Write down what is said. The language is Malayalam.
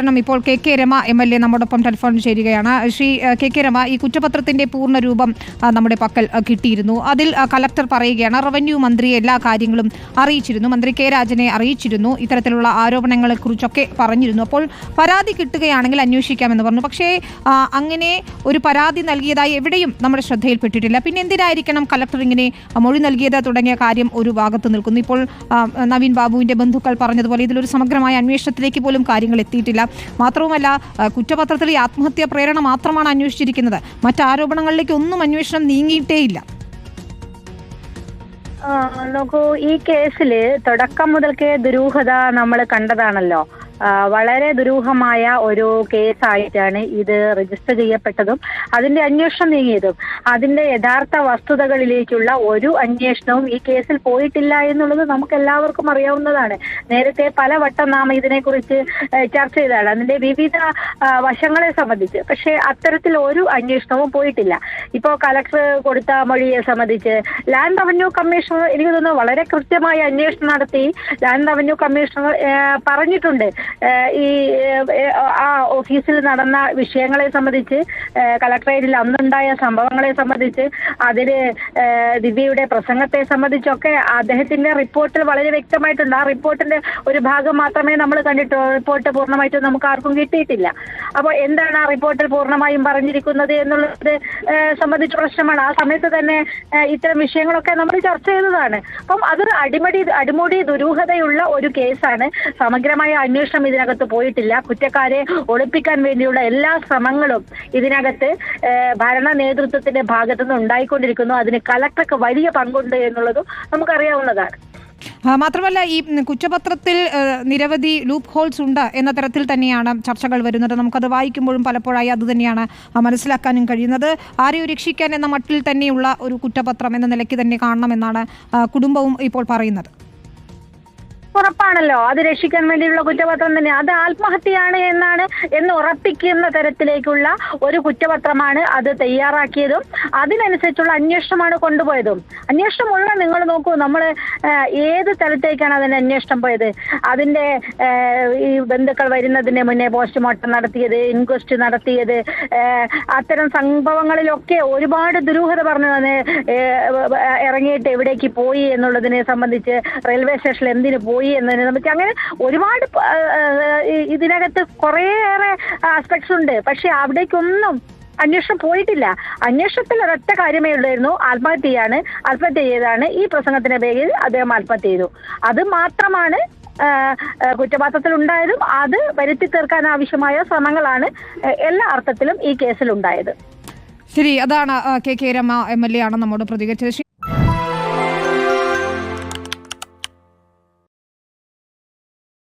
തുടരണം. ഇപ്പോൾ കെ രമ MLA നമ്മോടൊപ്പം ടെലിഫോണിൽ ചേരുകയാണ്. ശ്രീ കെ രമ, ഈ കുറ്റപത്രത്തിന്റെ പൂർണ്ണ രൂപം നമ്മുടെ പക്കൽ കിട്ടിയിരുന്നു. അതിൽ കളക്ടർ പറയുകയാണ്, റവന്യൂ മന്ത്രിയെ എല്ലാ കാര്യങ്ങളും അറിയിച്ചിരുന്നു, മന്ത്രി കെ രാജനെ അറിയിച്ചിരുന്നു, ഇത്തരത്തിലുള്ള ആരോപണങ്ങളെ കുറിച്ചൊക്കെ പറഞ്ഞിരുന്നു. അപ്പോൾ പരാതി കിട്ടുകയാണെങ്കിൽ അന്വേഷിക്കാമെന്ന് പറഞ്ഞു. പക്ഷേ അങ്ങനെ ഒരു പരാതി നൽകിയതായി എവിടെയും നമ്മുടെ ശ്രദ്ധയിൽപ്പെട്ടിട്ടില്ല. പിന്നെ എന്തിനായിരിക്കണം കളക്ടർ ഇങ്ങനെ മൊഴി നൽകിയത് തുടങ്ങിയ കാര്യം ഒരു ഭാഗത്ത് നിൽക്കുന്നു. ഇപ്പോൾ നവീൻ ബാബുവിന്റെ ബന്ധുക്കൾ പറഞ്ഞതുപോലെ ഇതിലൊരു സമഗ്രമായ അന്വേഷണത്തിലേക്ക് പോലും കാര്യങ്ങൾ എത്തിയിട്ടില്ല. മാത്രവുമല്ല, കുറ്റപത്രത്തിൽ ഈ ആത്മഹത്യാ പ്രേരണ മാത്രമാണ് അന്വേഷിച്ചിരിക്കുന്നത്. മറ്റാരോപണങ്ങളിലേക്ക് ഒന്നും അന്വേഷണം നീങ്ങിയിട്ടേയില്ല. നോക്കൂ, ഈ കേസില് തുടക്കം മുതൽക്കേ ദുരൂഹത നമ്മൾ കണ്ടതാണല്ലോ. വളരെ ദുരൂഹമായ ഒരു കേസായിട്ടാണ് ഇത് രജിസ്റ്റർ ചെയ്യപ്പെട്ടതും അതിന്റെ അന്വേഷണം നീങ്ങിയതും. അതിന്റെ യഥാർത്ഥ വസ്തുതകളിലേക്കുള്ള ഒരു അന്വേഷണവും ഈ കേസിൽ പോയിട്ടില്ല എന്നുള്ളത് നമുക്ക് എല്ലാവർക്കും അറിയാവുന്നതാണ്. നേരത്തെ പലവട്ടം നാം ഇതിനെക്കുറിച്ച് ചർച്ച ചെയ്തതാണ്, അതിന്റെ വിവിധ വശങ്ങളെ സംബന്ധിച്ച്. പക്ഷേ അത്തരത്തിൽ ഒരു അന്വേഷണവും പോയിട്ടില്ല. ഇപ്പോൾ കളക്ടർ കൊടുത്ത മൊഴിയെ സംബന്ധിച്ച് ലാൻഡ് റവന്യൂ കമ്മീഷണർ എനിക്ക് തോന്നുന്നു വളരെ കൃത്യമായ അന്വേഷണം നടത്തി ലാൻഡ് റവന്യൂ കമ്മീഷണർ പറഞ്ഞിട്ടുണ്ട്. ഈ ആ ഓഫീസിൽ നടന്ന വിഷയങ്ങളെ സംബന്ധിച്ച്, കളക്ടറേറ്റിൽ അന്നുണ്ടായ സംഭവങ്ങളെ സംബന്ധിച്ച്, അതില് ദിവ്യയുടെ പ്രസംഗത്തെ സംബന്ധിച്ചൊക്കെ അദ്ദേഹത്തിന്റെ റിപ്പോർട്ടിൽ വളരെ വ്യക്തമായിട്ടുണ്ട്. ആ റിപ്പോർട്ടിന്റെ ഒരു ഭാഗം മാത്രമേ നമ്മൾ കണ്ടിട്ടുള്ളൂ. റിപ്പോർട്ട് പൂർണ്ണമായിട്ടും നമുക്ക് ആർക്കും കിട്ടിയിട്ടില്ല. അപ്പോൾ എന്താണ് ആ റിപ്പോർട്ടിൽ പൂർണ്ണമായും പറഞ്ഞിരിക്കുന്നത് എന്നുള്ളത് സംബന്ധിച്ച പ്രശ്നമാണ്. ആ സമയത്ത് തന്നെ ഇത്തരം വിഷയങ്ങളൊക്കെ നമ്മൾ ചർച്ച ചെയ്തതാണ്. അപ്പം അതൊരു അടിമുടി ദുരൂഹതയുള്ള ഒരു കേസാണ്. സമഗ്രമായ അന്വേഷണം ഇതിനകത്ത് പോയിട്ടില്ല. കുറ്റക്കാരെ ഒളിപ്പിക്കാൻ വേണ്ടിയുള്ള എല്ലാ ശ്രമങ്ങളും ഇതിനകത്ത് ഭരണ നേതൃത്വത്തിന്റെ ഭാഗത്തുനിന്ന് ഉണ്ടായിക്കൊണ്ടിരിക്കുന്നു. അതിന് കളക്ടർക്ക് വലിയ പങ്കുണ്ട് എന്നുള്ളതും നമുക്കറിയാവുന്നതാണ്. മാത്രമല്ല, ഈ കുറ്റപത്രത്തിൽ നിരവധി ലൂപ്പ് ഹോൾസ് ഉണ്ട് എന്ന തരത്തിൽ തന്നെയാണ് ചർച്ചകൾ വരുന്നത്. നമുക്കത് വായിക്കുമ്പോഴും പലപ്പോഴായി അത് തന്നെയാണ് മനസ്സിലാക്കാനും കഴിയുന്നത്. ആരെയോ രക്ഷിക്കാൻ എന്ന മട്ടിൽ തന്നെയുള്ള ഒരു കുറ്റപത്രം എന്ന നിലയ്ക്ക് തന്നെ കാണണമെന്നാണ് കുടുംബവും ഇപ്പോൾ പറയുന്നത്. ഉറപ്പാണല്ലോ, അത് രക്ഷിക്കാൻ വേണ്ടിയുള്ള കുറ്റപത്രം തന്നെ. അത് ആത്മഹത്യയാണ് എന്ന് ഉറപ്പിക്കുന്ന തരത്തിലേക്കുള്ള ഒരു കുറ്റപത്രമാണ് അത് തയ്യാറാക്കിയതും അതിനനുസരിച്ചുള്ള അന്വേഷണമാണ് കൊണ്ടുപോയതും. അന്വേഷണം മുഴുവൻ നിങ്ങൾ നോക്കൂ, നമ്മൾ ഏത് തലത്തേക്കാണ് അതിന്റെ അന്വേഷണം പോയത്. അതിന്റെ ഈ ബന്ധുക്കൾ വരുന്നതിന് മുന്നേ പോസ്റ്റ്മോർട്ടം നടത്തിയത്, ഇൻക്വസ്റ്റ് നടത്തിയത്, അത്തരം സംഭവങ്ങളിലൊക്കെ ഒരുപാട് ദുരൂഹത പറഞ്ഞു ഇറങ്ങിയിട്ട് എവിടേക്ക് പോയി എന്നുള്ളതിനെ സംബന്ധിച്ച്, റെയിൽവേ സ്റ്റേഷനിൽ എന്തിനു പോയി എന്നതിനെ സംബന്ധിച്ച്, അങ്ങനെ ഒരുപാട് ഇതിനകത്ത് കുറേയേറെ ആസ്പെക്ട്സ് ഉണ്ട്. പക്ഷെ അവിടേക്കൊന്നും അന്വേഷണം പോയിട്ടില്ല. അന്വേഷണത്തിൽ ഒരൊറ്റ കാര്യമേ ഉള്ളായിരുന്നു, ആത്മഹത്യ ചെയ്താണ്. ഈ പ്രസംഗത്തിന്റെ പേരിൽ അദ്ദേഹം ആത്മഹത്യ ചെയ്തു. അത് മാത്രമാണ് കുറ്റപത്രത്തിൽ ഉണ്ടായതും അത് വരുത്തി തീർക്കാൻ ആവശ്യമായ ശ്രമങ്ങളാണ് എല്ലാ അർത്ഥത്തിലും ഈ കേസിൽ ഉണ്ടായത്. ശരി, അതാണ് കെ രമ MLA ആണ് നമ്മോട് പ്രതികരിച്ചത്.